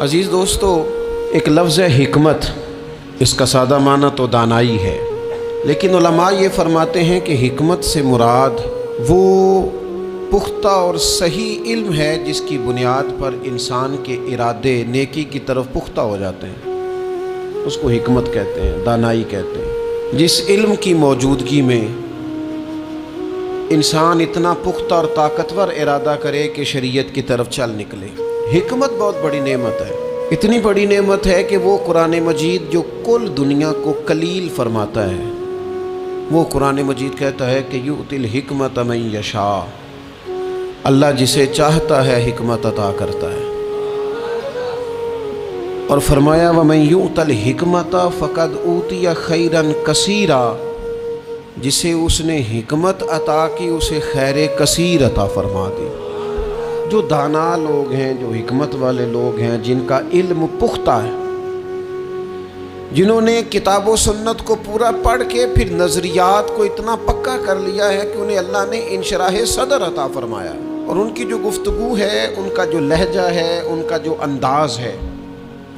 عزیز دوستو، ایک لفظ ہے حکمت، اس کا سادہ معنی تو دانائی ہے، لیکن علماء یہ فرماتے ہیں کہ حکمت سے مراد وہ پختہ اور صحیح علم ہے جس کی بنیاد پر انسان کے ارادے نیکی کی طرف پختہ ہو جاتے ہیں، اس کو حکمت کہتے ہیں، دانائی کہتے ہیں۔ جس علم کی موجودگی میں انسان اتنا پختہ اور طاقتور ارادہ کرے کہ شریعت کی طرف چل نکلے۔ حکمت بہت بڑی نعمت ہے، اتنی بڑی نعمت ہے کہ وہ قرآن مجید جو کل دنیا کو کلیل فرماتا ہے، وہ قرآن مجید کہتا ہے کہ یؤتی الحکمت من یشاء، اللہ جسے چاہتا ہے حکمت عطا کرتا ہے، اور فرمایا وَمَن یؤت الحکمت فقد اوتی خیرا کثیرا، جسے اس نے حکمت عطا کی اسے خیر کثیر عطا فرما دی۔ جو دانا لوگ ہیں، جو حکمت والے لوگ ہیں، جن کا علم پختہ ہے، جنہوں نے کتاب و سنت کو پورا پڑھ کے پھر نظریات کو اتنا پکا کر لیا ہے کہ انہیں اللہ نے انشراح صدر عطا فرمایا، اور ان کی جو گفتگو ہے، ان کا جو لہجہ ہے، ان کا جو انداز ہے،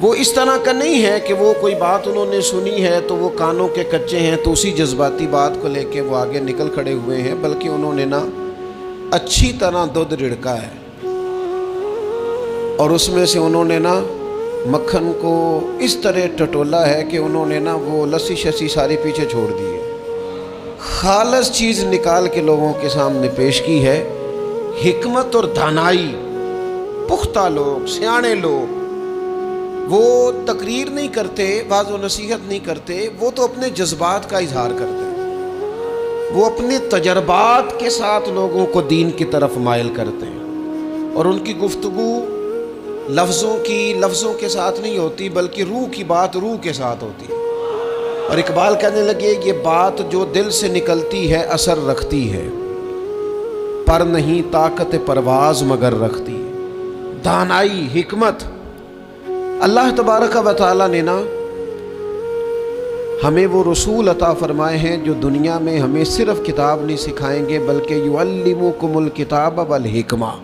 وہ اس طرح کا نہیں ہے کہ وہ کوئی بات انہوں نے سنی ہے تو وہ کانوں کے کچے ہیں تو اسی جذباتی بات کو لے کے وہ آگے نکل کھڑے ہوئے ہیں، بلکہ انہوں نے اچھی طرح دودھ رڑکا ہے، اور اس میں سے انہوں نے مکھن کو اس طرح ٹٹولا ہے کہ انہوں نے وہ لسی شسی ساری پیچھے چھوڑ دی ہے، خالص چیز نکال کے لوگوں کے سامنے پیش کی ہے۔ حکمت اور دانائی، پختہ لوگ، سیانے لوگ، وہ تقریر نہیں کرتے، واعظ و نصیحت نہیں کرتے، وہ تو اپنے جذبات کا اظہار کرتے ہیں، وہ اپنے تجربات کے ساتھ لوگوں کو دین کی طرف مائل کرتے ہیں، اور ان کی گفتگو لفظوں کے ساتھ نہیں ہوتی، بلکہ روح کی بات روح کے ساتھ ہوتی ہے، اور اقبال کہنے لگے یہ بات جو دل سے نکلتی ہے اثر رکھتی ہے، پر نہیں طاقت پرواز مگر رکھتی ہے۔ دانائی، حکمت، اللہ تبارک و تعالیٰ نے ہمیں وہ رسول عطا فرمائے ہیں جو دنیا میں ہمیں صرف کتاب نہیں سکھائیں گے بلکہ یعلمکم الکتاب والحکمہ۔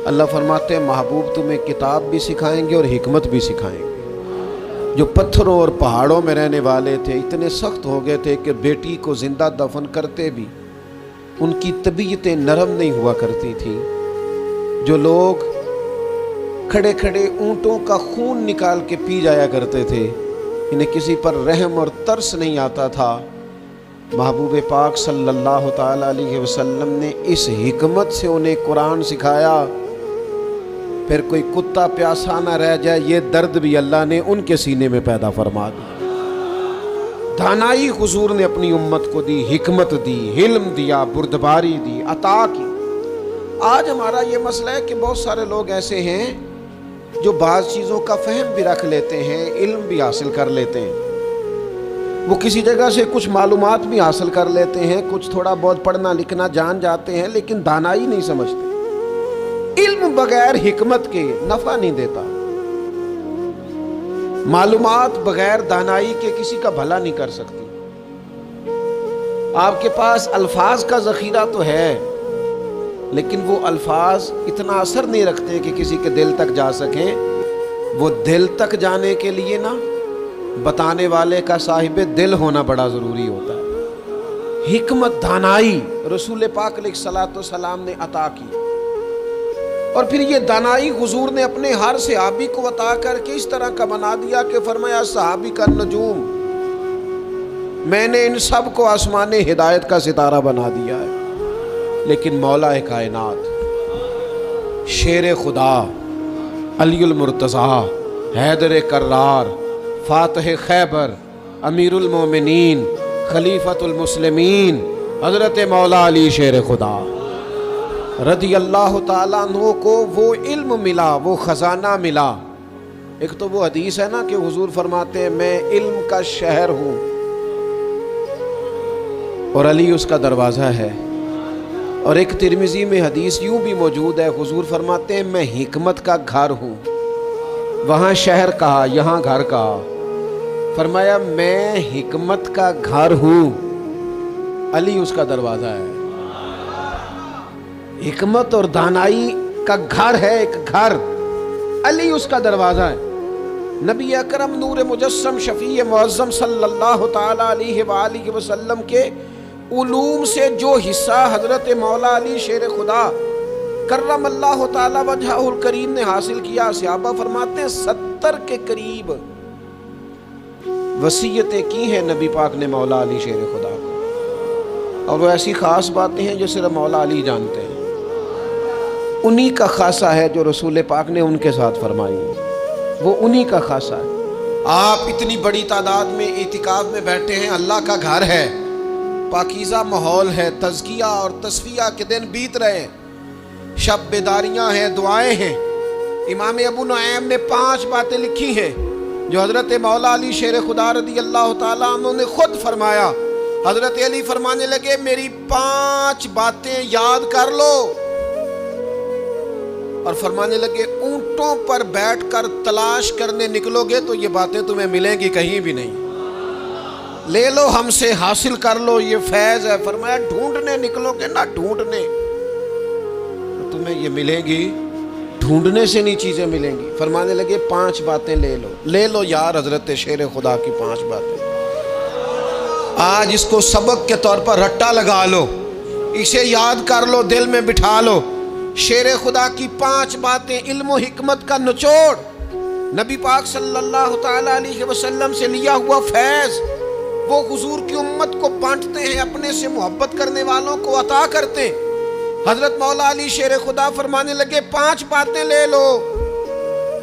اللہ فرماتے ہیں محبوب تمہیں کتاب بھی سکھائیں گے اور حکمت بھی سکھائیں گے۔ جو پتھروں اور پہاڑوں میں رہنے والے تھے اتنے سخت ہو گئے تھے کہ بیٹی کو زندہ دفن کرتے بھی ان کی طبیعتیں نرم نہیں ہوا کرتی تھیں، جو لوگ کھڑے کھڑے اونٹوں کا خون نکال کے پی جایا کرتے تھے، انہیں کسی پر رحم اور ترس نہیں آتا تھا، محبوب پاک صلی اللہ تعالی علیہ وسلم نے اس حکمت سے انہیں قرآن سکھایا۔ پھر کوئی کتا پیاسا نہ رہ جائے، یہ درد بھی اللہ نے ان کے سینے میں پیدا فرما دی۔ دانائی حضور نے اپنی امت کو دی، حکمت دی، علم دیا، بردباری دی، عطا کی۔ آج ہمارا یہ مسئلہ ہے کہ بہت سارے لوگ ایسے ہیں جو بعض چیزوں کا فہم بھی رکھ لیتے ہیں، علم بھی حاصل کر لیتے ہیں، وہ کسی جگہ سے کچھ معلومات بھی حاصل کر لیتے ہیں، کچھ تھوڑا بہت پڑھنا لکھنا جان جاتے ہیں، لیکن دانائی نہیں سمجھتے۔ علم بغیر حکمت کے نفع نہیں دیتا، معلومات بغیر دانائی کے کسی کا بھلا نہیں کر سکتی۔ آپ کے پاس الفاظ کا ذخیرہ تو ہے، لیکن وہ الفاظ اتنا اثر نہیں رکھتے کہ کسی کے دل تک جا سکیں۔ وہ دل تک جانے کے لیے بتانے والے کا صاحب دل ہونا بڑا ضروری ہوتا ہے۔ حکمت، دانائی رسول پاک علیہ الصلوۃ والسلام نے عطا کی، اور پھر یہ دانائی حضور نے اپنے ہر صحابی کو عطا کر کے اس طرح کا بنا دیا کہ فرمایا صحابی کا نجوم، میں نے ان سب کو آسمان ہدایت کا ستارہ بنا دیا ہے، لیکن مولا کائنات، شیر خدا، علی المرتضیٰ، حیدر کرار، فاتح خیبر، امیر المومنین، خلیفۃ المسلمین، حضرت مولا علی شیر خدا رضی اللہ تعالیٰ عنہ کو وہ علم ملا، وہ خزانہ ملا۔ ایک تو وہ حدیث ہے کہ حضور فرماتے ہیں میں علم کا شہر ہوں، اور علی اس کا دروازہ ہے، اور ایک ترمذی میں حدیث یوں بھی موجود ہے، حضور فرماتے ہیں میں حکمت کا گھر ہوں، وہاں شہر کہا، یہاں گھر کہا، فرمایا میں حکمت کا گھر ہوں، علی اس کا دروازہ ہے۔ حکمت اور دانائی کا گھر ہے، ایک گھر علی اس کا دروازہ ہے۔ نبی اکرم نور مجسم شفیع معظم صلی اللہ تعالی علیہ وآلہ وسلم کے علوم سے جو حصہ حضرت مولا علی شیر خدا کرم اللہ تعالی وجہہ الکریم نے حاصل کیا، صحابہ فرماتے ہیں 70 کے قریب وصیتیں کی ہیں نبی پاک نے مولا علی شیر خدا کو، اور وہ ایسی خاص باتیں ہیں جو صرف مولا علی جانتے ہیں۔ انہی کا خاصہ ہے جو رسول پاک نے ان کے ساتھ فرمائی، وہ انہی کا خاصہ ہے۔ آپ اتنی بڑی تعداد میں اعتکاف میں بیٹھے ہیں، اللہ کا گھر ہے، پاکیزہ ماحول ہے، تزکیہ اور تصفیہ کے دن بیت رہے ہیں، شب بیداریاں ہیں، دعائیں ہیں۔ امام ابو نعیم نے 5 باتیں لکھی ہیں جو حضرت مولا علی شیر خدا رضی اللہ تعالیٰ عنہ نے خود فرمایا۔ حضرت علی فرمانے لگے میری 5 باتیں یاد کر لو، اور فرمانے لگے اونٹوں پر بیٹھ کر تلاش کرنے نکلو گے تو یہ باتیں تمہیں ملیں گی کہیں بھی نہیں، لے لو ہم سے، حاصل کر لو، یہ فیض ہے۔ فرمایا ڈھونڈنے نکلو گے نہ ڈھونڈنے تو تمہیں یہ ملیں گی، ڈھونڈنے سے نہیں چیزیں ملیں گی۔ فرمانے لگے 5 باتیں لے لو یار حضرت شیر خدا کی 5 باتیں، آج اس کو سبق کے طور پر رٹا لگا لو، اسے یاد کر لو، دل میں بٹھا لو۔ شیر خدا کی 5 باتیں، علم و حکمت کا نچوڑ، نبی پاک صلی اللہ تعالی علیہ وسلم سے لیا ہوا فیض، وہ حضور کی امت کو بانٹتے ہیں، اپنے سے محبت کرنے والوں کو عطا کرتے ہیں۔ حضرت مولا علی شیر خدا فرمانے لگے 5 باتیں لے لو،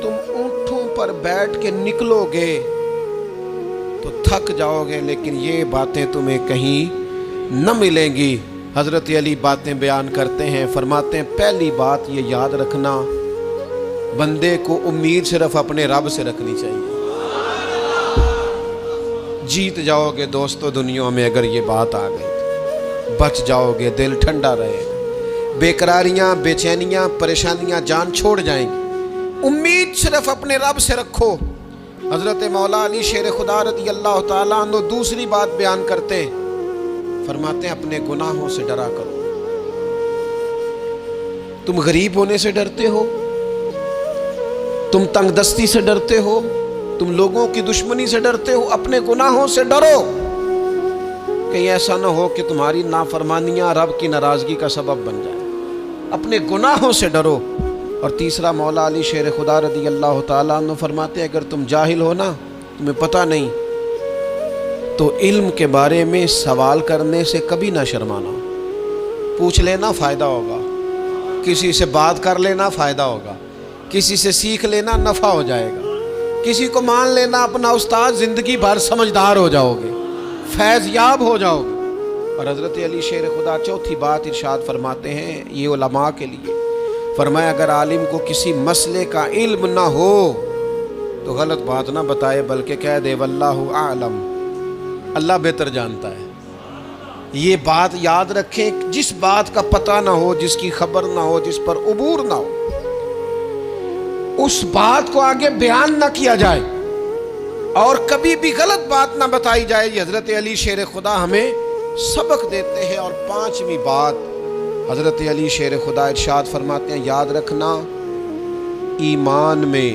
تم اونٹوں پر بیٹھ کے نکلو گے تو تھک جاؤ گے، لیکن یہ باتیں تمہیں کہیں نہ ملیں گی۔ حضرت علی باتیں بیان کرتے ہیں، فرماتے ہیں پہلی بات یہ یاد رکھنا، بندے کو امید صرف اپنے رب سے رکھنی چاہیے۔ جیت جاؤ گے دوستو دنیا میں اگر یہ بات آ گئی، بچ جاؤ گے، دل ٹھنڈا رہے گا، بے قراریاں، بے چینیاں، پریشانیاں جان چھوڑ جائیں گی۔ امید صرف اپنے رب سے رکھو۔ حضرت مولا علی شیر خدا رضی اللہ تعالیٰ عنہ دوسری بات بیان کرتے ہیں، فرماتے ہیں اپنے گناہوں سے ڈرا کرو۔ تم غریب ہونے سے ڈرتے ہو، تم تنگ دستی سے ڈرتے ہو، تم لوگوں کی دشمنی سے ڈرتے ہو، اپنے گناہوں سے ڈرو، کہیں ایسا نہ ہو کہ تمہاری نافرمانیاں رب کی ناراضگی کا سبب بن جائے۔ اپنے گناہوں سے ڈرو۔ اور تیسرا مولا علی شیر خدا رضی اللہ تعالیٰ عنہ فرماتے ہیں اگر تم جاہل ہو نا، تمہیں پتہ نہیں، تو علم کے بارے میں سوال کرنے سے کبھی نہ شرمانا، پوچھ لینا فائدہ ہوگا، کسی سے بات کر لینا فائدہ ہوگا، کسی سے سیکھ لینا نفع ہو جائے گا، کسی کو مان لینا اپنا استاد، زندگی بھر سمجھدار ہو جاؤ گے، فیض یاب ہو جاؤ گے۔ اور حضرت علی شیر خدا چوتھی بات ارشاد فرماتے ہیں یہ علماء کے لیے، فرمایا اگر عالم کو کسی مسئلے کا علم نہ ہو تو غلط بات نہ بتائے بلکہ کہہ دے واللہ اعلم، اللہ بہتر جانتا ہے۔ یہ بات یاد رکھیں، جس بات کا پتہ نہ ہو، جس کی خبر نہ ہو، جس پر عبور نہ ہو، اس بات کو آگے بیان نہ کیا جائے اور کبھی بھی غلط بات نہ بتائی جائے۔ یہ حضرت علی شیر خدا ہمیں سبق دیتے ہیں۔ اور 5ویں بات حضرت علی شیر خدا ارشاد فرماتے ہیں یاد رکھنا، ایمان میں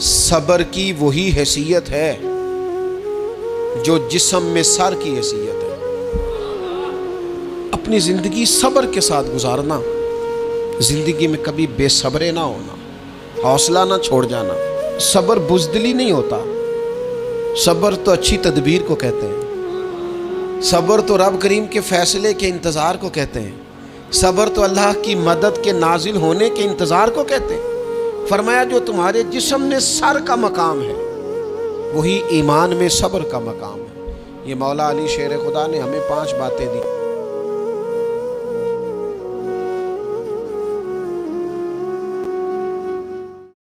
صبر کی وہی حیثیت ہے جو جسم میں سر کی حیثیت ہے۔ اپنی زندگی صبر کے ساتھ گزارنا، زندگی میں کبھی بے صبرے نہ ہونا، حوصلہ نہ چھوڑ جانا۔ صبر بزدلی نہیں ہوتا، صبر تو اچھی تدبیر کو کہتے ہیں، صبر تو رب کریم کے فیصلے کے انتظار کو کہتے ہیں، صبر تو اللہ کی مدد کے نازل ہونے کے انتظار کو کہتے ہیں۔ فرمایا جو تمہارے جسم میں سر کا مقام ہے وہی ایمان میں صبر کا مقام ہے۔ یہ مولا علی شیر خدا نے ہمیں 5 باتیں دی۔